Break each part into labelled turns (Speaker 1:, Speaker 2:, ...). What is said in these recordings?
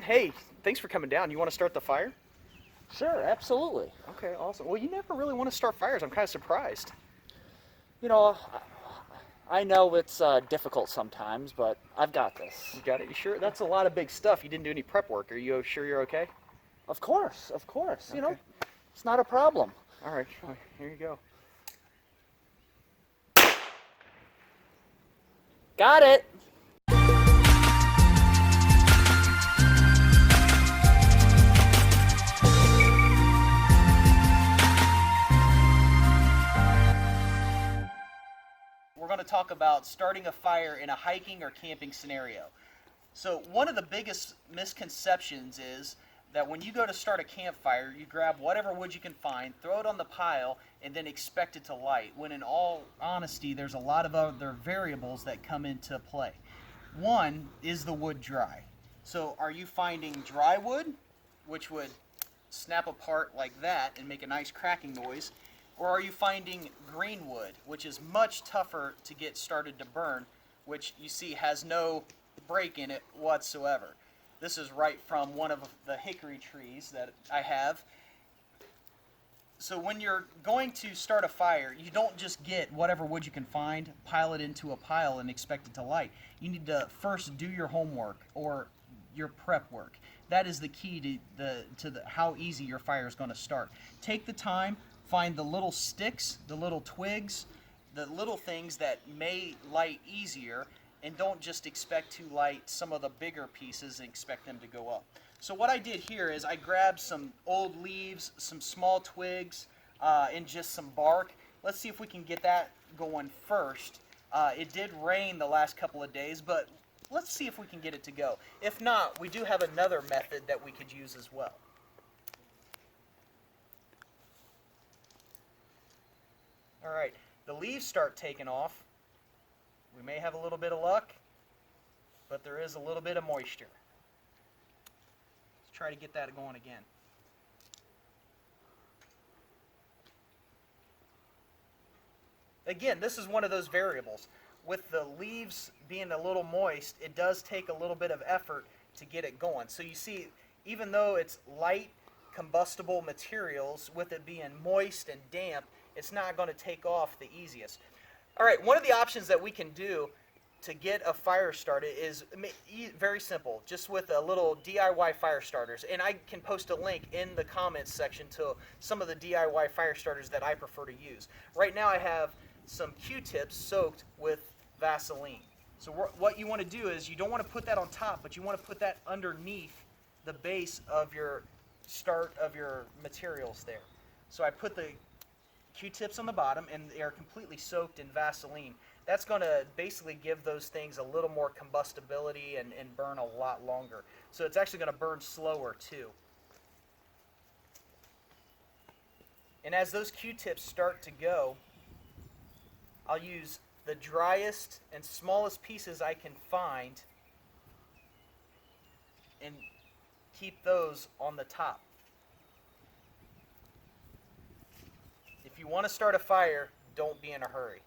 Speaker 1: Hey, thanks for coming down. You want to start the fire?
Speaker 2: Sure, absolutely.
Speaker 1: Okay, awesome. Well, you never really want to start fires. I'm kind of surprised.
Speaker 2: You know, I know it's difficult sometimes, but I've got this.
Speaker 1: You got it? You sure? That's a lot of big stuff. You didn't do any prep work. Are you sure you're okay?
Speaker 2: Of course, of course. You know,
Speaker 1: Okay.
Speaker 2: it's not a problem.
Speaker 1: All right, here you go.
Speaker 2: Got it.
Speaker 1: We're going to talk about starting a fire in a hiking or camping scenario. So one of the biggest misconceptions is that when you go to start a campfire, you grab whatever wood you can find, throw it on the pile, and then expect it to light, when in all honesty, there's a lot of other variables that come into play. One is the wood dry. So are you finding dry wood, which would snap apart like that and make a nice cracking noise? Or are you finding green wood, which is much tougher to get started to burn, which you see has no break in it whatsoever? This is right from one of the hickory trees that I have. So when you're going to start a fire, you don't just get whatever wood you can find, pile it into a pile, and expect it to light. You need to first do your homework or your prep work. That is the key to how easy your fire is going to start. Take the time, find the little sticks, the little twigs, the little things that may light easier, and don't just expect to light some of the bigger pieces and expect them to go up. So what I did here is I grabbed some old leaves, some small twigs, and just some bark. Let's see if we can get that going first. It did rain the last couple of days, but let's see if we can get it to go. If not, we do have another method that we could use as well. All right, the leaves start taking off. We may have a little bit of luck, but there is a little bit of moisture. Let's try to get that going again. Again, this is one of those variables. With the leaves being a little moist, it does take a little bit of effort to get it going. So you see, even though it's light, combustible materials, with it being moist and damp, it's not going to take off the easiest. All right, one of the options that we can do to get a fire started is very simple, just with a little DIY fire starters. And I can post a link in the comments section to some of the DIY fire starters that I prefer to use. Right now I have some Q-tips soaked with Vaseline. So what you want to do is you don't want to put that on top, but you want to put that underneath the base of your start of your materials there. So I put the Q-tips on the bottom, and they are completely soaked in Vaseline. That's going to basically give those things a little more combustibility and burn a lot longer. So it's actually going to burn slower too. And as those Q-tips start to go, I'll use the driest and smallest pieces I can find and keep those on the top. If you want to start a fire, don't be in a hurry.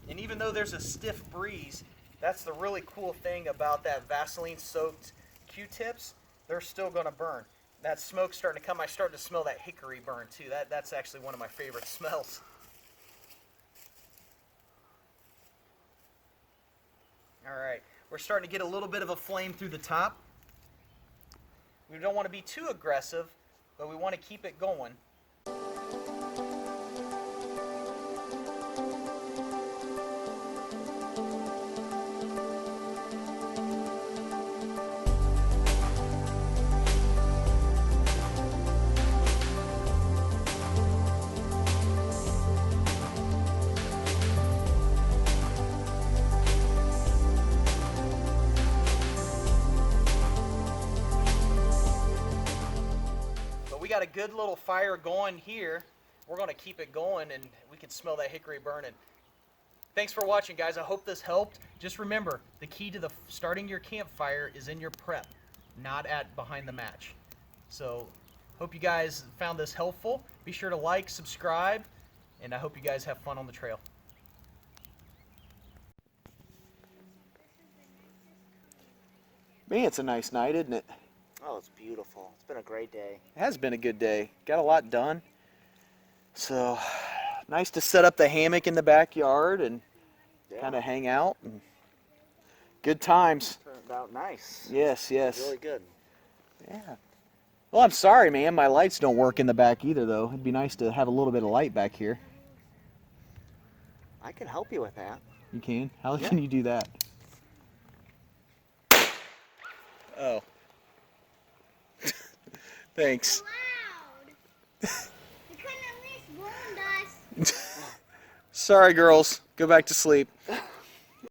Speaker 1: And even though there's a stiff breeze, that's the really cool thing about that Vaseline-soaked Q-tips. They're still going to burn. That smoke's starting to come. I start to smell that hickory burn too. That's actually one of my favorite smells. All right, we're starting to get a little bit of a flame through the top. We don't want to be too aggressive, but we want to keep it going. Got a good little fire going here. We're going to keep it going, and we can smell that hickory burning. Thanks for watching, guys. I hope this helped. Just remember, the key to starting your campfire is in your prep, not at behind the match. So Hope you guys found this helpful. Be sure to like, subscribe, and I hope you guys have fun on the trail. Man, it's a nice night, isn't it?
Speaker 2: Oh, it's beautiful. It's been a great day.
Speaker 1: It has been a good day. Got a lot done. So, nice to set up the hammock in the backyard and kind of hang out. And good times.
Speaker 2: Turned out nice.
Speaker 1: Yes, yes.
Speaker 2: Really good.
Speaker 1: Yeah. Well, I'm sorry, man. My lights don't work in the back either, though. It'd be nice to have a little bit of light back here.
Speaker 2: I can help you with that.
Speaker 1: You can? How
Speaker 2: Yeah.
Speaker 1: can you do that? Oh. Thanks.
Speaker 3: Loud. You couldn't at least warn us.
Speaker 1: Sorry, girls. Go back to sleep.